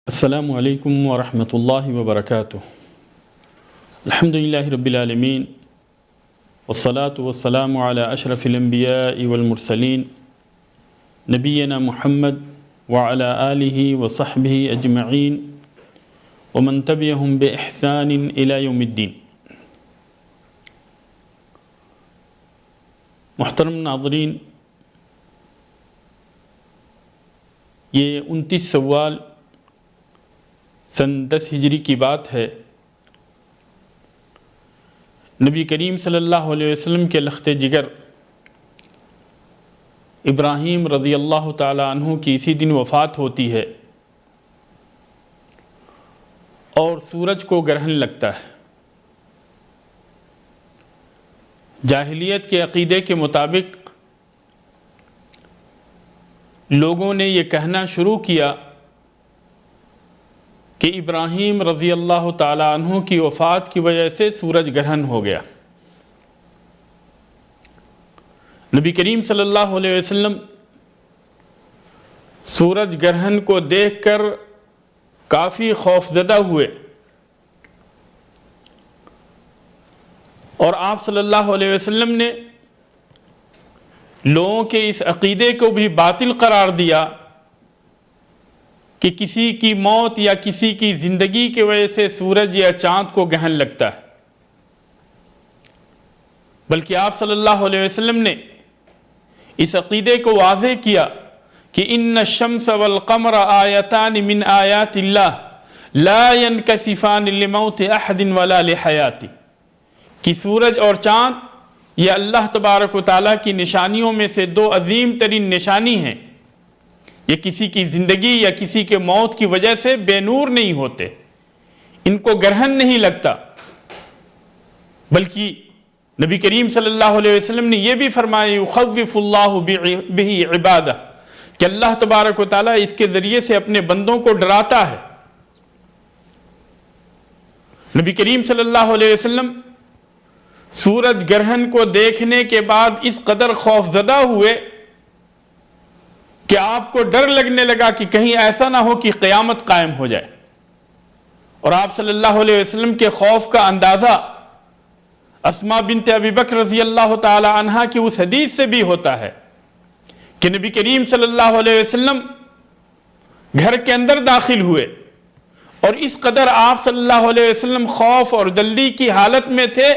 السلام علیکم ورحمۃ اللہ وبرکاتہ۔ الحمدللہ رب العالمین والصلاة والسلام علی اشرف الانبیاء والمرسلین نبینا محمد وعلی آلہ وصحبہ اجمعین ومن تبعہم بإحسان الی یوم الدین۔ محترم ناظرین، یہ 29 سوال سن 10 ہجری کی بات ہے۔ نبی کریم صلی اللہ علیہ وسلم کے لخت جگر ابراہیم رضی اللہ تعالی عنہ کی اسی دن وفات ہوتی ہے اور سورج کو گرہن لگتا ہے۔ جاہلیت کے عقیدے کے مطابق لوگوں نے یہ کہنا شروع کیا کہ ابراہیم رضی اللہ تعالی عنہ کی وفات کی وجہ سے سورج گرہن ہو گیا۔ نبی کریم صلی اللہ علیہ وسلم سورج گرہن کو دیکھ کر کافی خوفزدہ ہوئے اور آپ صلی اللہ علیہ وسلم نے لوگوں کے اس عقیدے کو بھی باطل قرار دیا کہ کسی کی موت یا کسی کی زندگی کی وجہ سے سورج یا چاند کو گرہن لگتا ہے، بلکہ آپ صلی اللہ علیہ وسلم نے اس عقیدے کو واضح کیا کہ ان الشمس والقمر آیتان من آیات اللہ لا ينکسفان لموت احد ولا لحیاتی، کہ سورج اور چاند یہ اللہ تبارک و تعالیٰ کی نشانیوں میں سے دو عظیم ترین نشانی ہیں۔ یہ کسی کی زندگی یا کسی کے موت کی وجہ سے بے نور نہیں ہوتے، ان کو گرہن نہیں لگتا، بلکہ نبی کریم صلی اللہ علیہ وسلم نے یہ بھی فرمایا یخوف اللہ بہ عبادہ، کہ اللہ تبارک و تعالیٰ اس کے ذریعے سے اپنے بندوں کو ڈراتا ہے۔ نبی کریم صلی اللہ علیہ وسلم سورج گرہن کو دیکھنے کے بعد اس قدر خوفزدہ ہوئے کہ آپ کو ڈر لگنے لگا کہ کہیں ایسا نہ ہو کہ قیامت قائم ہو جائے، اور آپ صلی اللہ علیہ وسلم کے خوف کا اندازہ اسماء بنت ابی بکر رضی اللہ تعالی عنہا کی اس حدیث سے بھی ہوتا ہے کہ نبی کریم صلی اللہ علیہ وسلم گھر کے اندر داخل ہوئے اور اس قدر آپ صلی اللہ علیہ وسلم خوف اور جلدی کی حالت میں تھے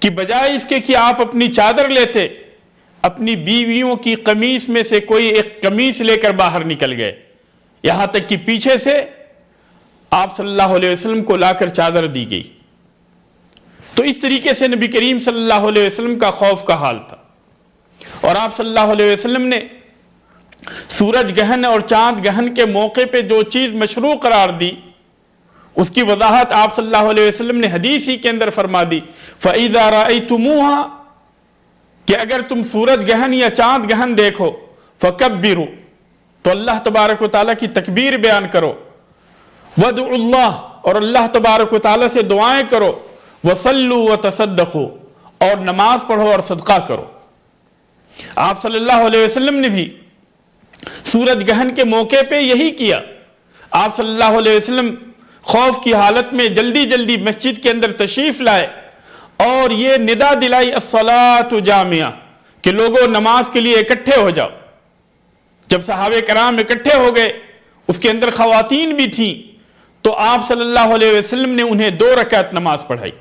کہ بجائے اس کے کہ آپ اپنی چادر لیتے، اپنی بیویوں کی قمیص میں سے کوئی ایک قمیص لے کر باہر نکل گئے، یہاں تک کہ پیچھے سے آپ صلی اللہ علیہ وسلم کو لا کر چادر دی گئی۔ تو اس طریقے سے نبی کریم صلی اللہ علیہ وسلم کا خوف کا حال تھا، اور آپ صلی اللہ علیہ وسلم نے سورج گہن اور چاند گہن کے موقع پہ جو چیز مشروع قرار دی اس کی وضاحت آپ صلی اللہ علیہ وسلم نے حدیث ہی کے اندر فرما دی فَإِذَا رَأَيْتُمُوهَا، کہ اگر تم سورج گہن یا چاند گہن دیکھو فَكَبِّرُوا، تو اللہ تبارک و تعالیٰ کی تکبیر بیان کرو، وَادْعُوا اللَّهَ، اور اللہ تبارک و تعالیٰ سے دعائیں کرو، وَصَلُّوا وَتَصَدَّقُوا، اور نماز پڑھو اور صدقہ کرو۔ آپ صلی اللہ علیہ وسلم نے بھی سورج گہن کے موقع پہ یہی کیا۔ آپ صلی اللہ علیہ وسلم خوف کی حالت میں جلدی جلدی مسجد کے اندر تشریف لائے اور یہ ندا دلائی الصلاۃ جامعہ، کہ لوگوں نماز کے لیے اکٹھے ہو جاؤ۔ جب صحابہ کرام اکٹھے ہو گئے، اس کے اندر خواتین بھی تھیں، تو آپ صلی اللہ علیہ وسلم نے انہیں 2 رکعت نماز پڑھائی۔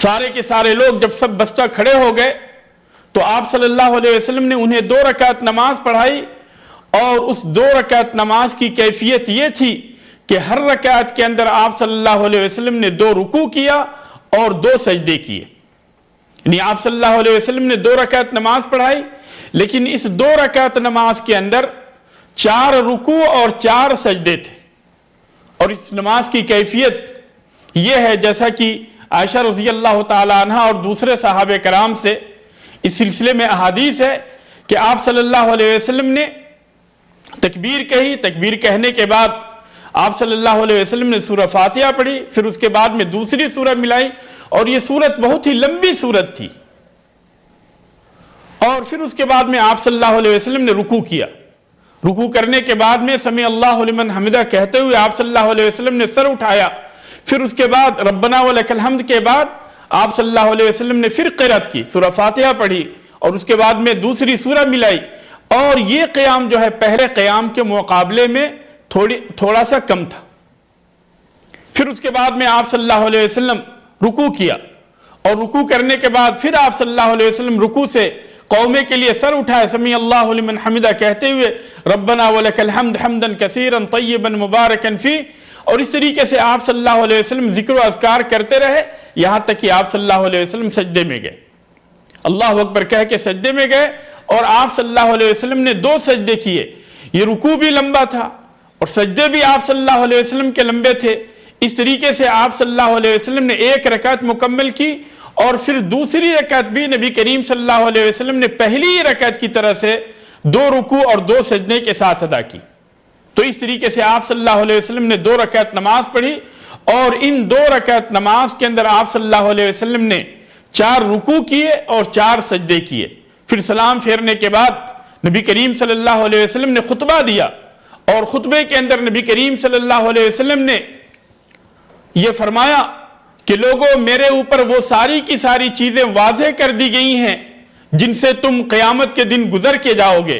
سارے کے سارے لوگ جب سب بستہ کھڑے ہو گئے تو آپ صلی اللہ علیہ وسلم نے انہیں 2 رکعت نماز پڑھائی، اور اس 2 رکعت نماز کی کیفیت یہ تھی کہ ہر رکعت کے اندر آپ صلی اللہ علیہ وسلم نے 2 رکوع کیا اور 2 سجدے کیے۔ یعنی آپ صلی اللہ علیہ وسلم نے 2 رکعت نماز پڑھائی، لیکن اس 2 رکعت نماز کے اندر 4 رکوع اور 4 سجدے تھے، اور اس نماز کی کیفیت یہ ہے جیسا کہ عائشہ رضی اللہ تعالی عنہ اور دوسرے صحابہ کرام سے اس سلسلے میں احادیث ہے کہ آپ صلی اللہ علیہ وسلم نے تکبیر کہی، تکبیر کہنے کے بعد آپ صلی اللہ علیہ وسلم نے سورہ فاتحہ پڑھی، پھر اس کے بعد میں دوسری سورہ ملائی، اور یہ سورت بہت ہی لمبی سورت تھی، اور پھر اس کے بعد میں آپ صلی اللہ علیہ وسلم نے رکوع کیا۔ رکوع کرنے کے بعد میں سمع اللہ لمن حمدہ کہتے ہوئے آپ صلی اللہ علیہ وسلم نے سر اٹھایا، پھر اس کے بعد ربنا ولک الحمد کے بعد آپ صلی اللہ علیہ وسلم نے پھر قرأت کی، سورہ فاتحہ پڑھی اور اس کے بعد میں دوسری سورہ ملائی، اور یہ قیام جو ہے پہلے قیام کے مقابلے میں تھوڑا سا کم تھا۔ پھر اس کے بعد میں آپ صلی اللہ علیہ وسلم رکوع کیا، اور رکوع کرنے کے بعد پھر آپ صلی اللہ علیہ وسلم رکوع سے قومے کے لیے سر اٹھائے، سمیع اللہ لمن حمدہ کہتے ہوئے ربنا ولک الحمد حمدا کثیرا طیبا مبارکا فیہ، اور اس طریقے سے آپ صلی اللہ علیہ وسلم ذکر و اذکار کرتے رہے یہاں تک کہ آپ صلی اللہ علیہ وسلم سجدے میں گئے، اللہ اکبر کہہ کے سجدے میں گئے، اور آپ صلی اللہ علیہ وسلم نے 2 سجدے کیے۔ یہ رکوع بھی لمبا تھا اور سجدے بھی آپ صلی اللہ علیہ وسلم کے لمبے تھے۔ اس طریقے سے آپ صلی اللہ علیہ وسلم نے 1 رکعت مکمل کی، اور پھر دوسری رکعت بھی نبی کریم صلی اللہ علیہ وسلم نے پہلی رکعت کی طرح سے 2 رکوع اور 2 سجدے کے ساتھ ادا کی۔ تو اس طریقے سے آپ صلی اللہ علیہ وسلم نے 2 رکعت نماز پڑھی، اور ان 2 رکعت نماز کے اندر آپ صلی اللہ علیہ وسلم نے 4 رکوع کیے اور 4 سجدے کیے۔ پھر سلام پھیرنے کے بعد نبی کریم صلی اللہ علیہ وسلم نے خطبہ دیا، اور خطبے کے اندر نبی کریم صلی اللہ علیہ وسلم نے یہ فرمایا کہ لوگوں میرے اوپر وہ ساری کی ساری چیزیں واضح کر دی گئی ہیں جن سے تم قیامت کے دن گزر کے جاؤ گے،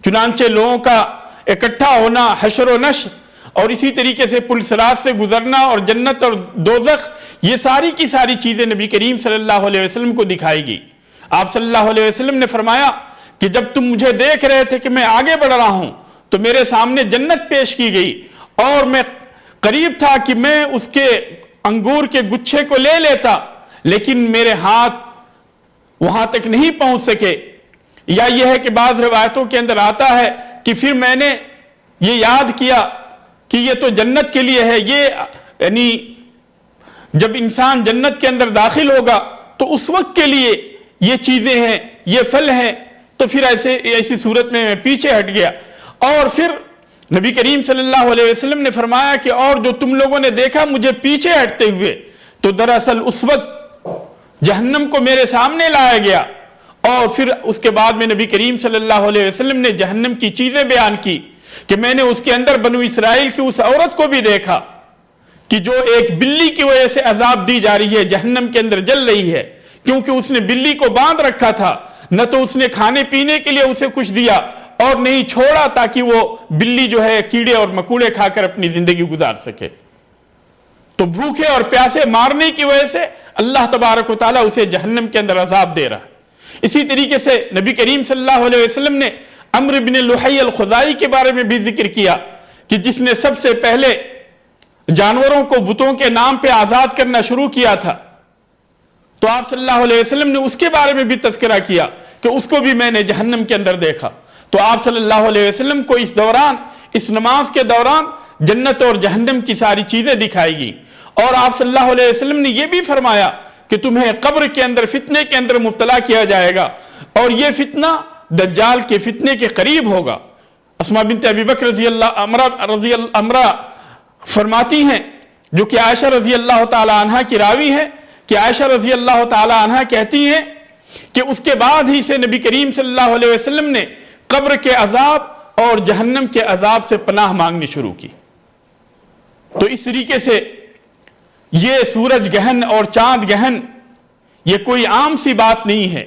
چنانچہ لوگوں کا اکٹھا ہونا، حشر و نشر، اور اسی طریقے سے پل صراط سے گزرنا اور جنت اور دوزخ، یہ ساری کی ساری چیزیں نبی کریم صلی اللہ علیہ وسلم کو دکھائی گئی۔ آپ صلی اللہ علیہ وسلم نے فرمایا کہ جب تم مجھے دیکھ رہے تھے کہ میں آگے بڑھ رہا ہوں تو میرے سامنے جنت پیش کی گئی، اور میں قریب تھا کہ میں اس کے انگور کے گچھے کو لے لیتا، لیکن میرے ہاتھ وہاں تک نہیں پہنچ سکے۔ یا یہ ہے کہ بعض روایتوں کے اندر آتا ہے کہ پھر میں نے یہ یاد کیا کہ یہ تو جنت کے لیے ہے، یہ یعنی جب انسان جنت کے اندر داخل ہوگا تو اس وقت کے لیے یہ چیزیں ہیں، یہ پھل ہیں، تو پھر ایسی صورت میں پیچھے ہٹ گیا۔ اور پھر نبی کریم صلی اللہ علیہ وسلم نے فرمایا کہ اور جو تم لوگوں نے دیکھا مجھے پیچھے ہٹتے ہوئے، تو دراصل اس وقت جہنم کو میرے سامنے لایا گیا، اور پھر اس کے بعد میں نبی کریم صلی اللہ علیہ وسلم نے جہنم کی چیزیں بیان کی کہ میں نے اس کے اندر بنو اسرائیل کی اس عورت کو بھی دیکھا کہ جو ایک بلی کی وجہ سے عذاب دی جا رہی ہے، جہنم کے اندر جل رہی ہے، کیونکہ اس نے بلی کو باندھ رکھا تھا، نہ تو اس نے کھانے پینے کے لیے اسے کچھ دیا اور نہیں چھوڑا تاکہ وہ بلی جو ہے کیڑے اور مکوڑے کھا کر اپنی زندگی گزار سکے۔ تو بھوکے اور پیاسے مارنے کی وجہ سے اللہ تبارک و تعالیٰ اسے جہنم کے اندر عذاب دے رہا ہے۔ اسی طریقے سے نبی کریم صلی اللہ علیہ وسلم نے عمرو بن لحی الخزاعی کے بارے میں بھی ذکر کیا کہ جس نے سب سے پہلے جانوروں کو بتوں کے نام پہ آزاد کرنا شروع کیا تھا، تو آپ صلی اللہ علیہ وسلم نے اس کے بارے میں بھی تذکرہ کیا کہ اس کو بھی میں نے جہنم کے اندر دیکھا۔ تو آپ صلی اللہ علیہ وسلم کو اس نماز کے دوران جنت اور جہنم کی ساری چیزیں دکھائی گئی، اور آپ صلی اللہ علیہ وسلم نے یہ بھی فرمایا کہ تمہیں قبر کے اندر فتنے کے اندر مبتلا کیا جائے گا، اور یہ فتنہ دجال کے فتنے کے قریب ہوگا۔ اسماء بنت ابی بکر امرہ فرماتی ہیں، جو کہ عائشہ رضی اللہ تعالی عنہ کی راوی ہیں، کہ عائشہ رضی اللہ تعالی عنہ کہتی ہیں کہ اس کے بعد ہی سے نبی کریم صلی اللہ علیہ وسلم نے قبر کے عذاب اور جہنم کے عذاب سے پناہ مانگنی شروع کی۔ تو اس طریقے سے یہ سورج گہن اور چاند گہن یہ کوئی عام سی بات نہیں ہے،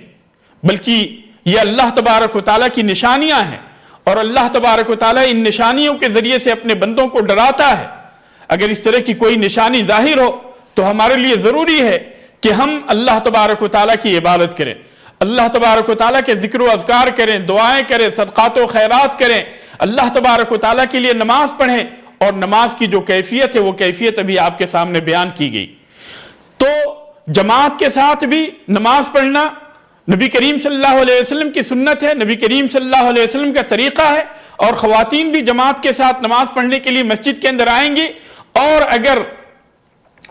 بلکہ یہ اللہ تبارک و تعالیٰ کی نشانیاں ہیں، اور اللہ تبارک و تعالیٰ ان نشانیوں کے ذریعے سے اپنے بندوں کو ڈراتا ہے۔ اگر اس طرح کی کوئی نشانی ظاہر ہو تو ہمارے لیے ضروری ہے کہ ہم اللہ تبارک و تعالیٰ کی عبادت کریں، اللہ تبارک و تعالیٰ کے ذکر و اذکار کریں، دعائیں کریں، صدقات و خیرات کریں، اللہ تبارک و تعالیٰ کے لیے نماز پڑھیں، اور نماز کی جو کیفیت ہے وہ کیفیت ابھی آپ کے سامنے بیان کی گئی۔ تو جماعت کے ساتھ بھی نماز پڑھنا نبی کریم صلی اللہ علیہ وسلم کی سنت ہے، نبی کریم صلی اللہ علیہ وسلم کا طریقہ ہے، اور خواتین بھی جماعت کے ساتھ نماز پڑھنے کے لیے مسجد کے اندر آئیں گی، اور اگر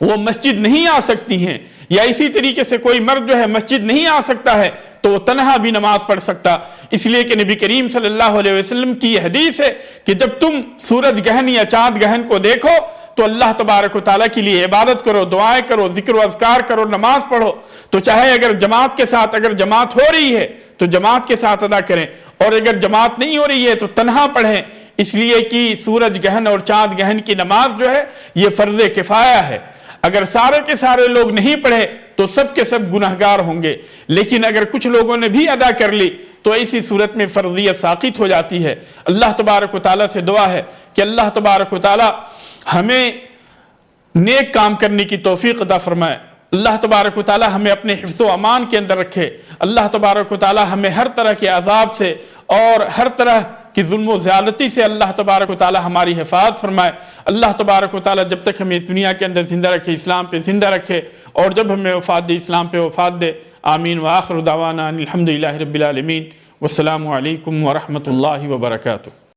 وہ مسجد نہیں آ سکتی ہیں یا اسی طریقے سے کوئی مرد جو ہے مسجد نہیں آ سکتا ہے تو وہ تنہا بھی نماز پڑھ سکتا، اس لیے کہ نبی کریم صلی اللہ علیہ وسلم کی یہ حدیث ہے کہ جب تم سورج گہن یا چاند گہن کو دیکھو تو اللہ تبارک و تعالیٰ کے لیے عبادت کرو، دعائیں کرو، ذکر و اذکار کرو، نماز پڑھو۔ تو چاہے اگر جماعت کے ساتھ اگر جماعت ہو رہی ہے تو جماعت کے ساتھ ادا کریں، اور اگر جماعت نہیں ہو رہی ہے تو تنہا پڑھیں، اس لیے کہ سورج گہن اور چاند گہن کی نماز جو ہے یہ فرض کفایہ ہے۔ اگر سارے کے سارے لوگ نہیں پڑھے تو سب کے سب گناہگار ہوں گے، لیکن اگر کچھ لوگوں نے بھی ادا کر لی تو ایسی صورت میں فرضیت ساقط ہو جاتی ہے۔ اللہ تبارک و تعالیٰ سے دعا ہے کہ اللہ تبارک و تعالیٰ ہمیں نیک کام کرنے کی توفیق عطا فرمائے، اللہ تبارک و تعالیٰ ہمیں اپنے حفظ و امان کے اندر رکھے، اللہ تبارک و تعالیٰ ہمیں ہر طرح کے عذاب سے اور ہر طرح کی ظلم و زیادتی سے اللہ تبارک و تعالیٰ ہماری حفاظت فرمائے۔ اللہ تبارک و تعالیٰ جب تک ہمیں اس دنیا کے اندر زندہ رکھے اسلام پہ زندہ رکھے، اور جب ہمیں وفات دے اسلام پہ وفات دے۔ آمین وآخر دعوانا الحمدللہ رب العالمین، والسلام علیکم ورحمۃ اللہ وبرکاتہ۔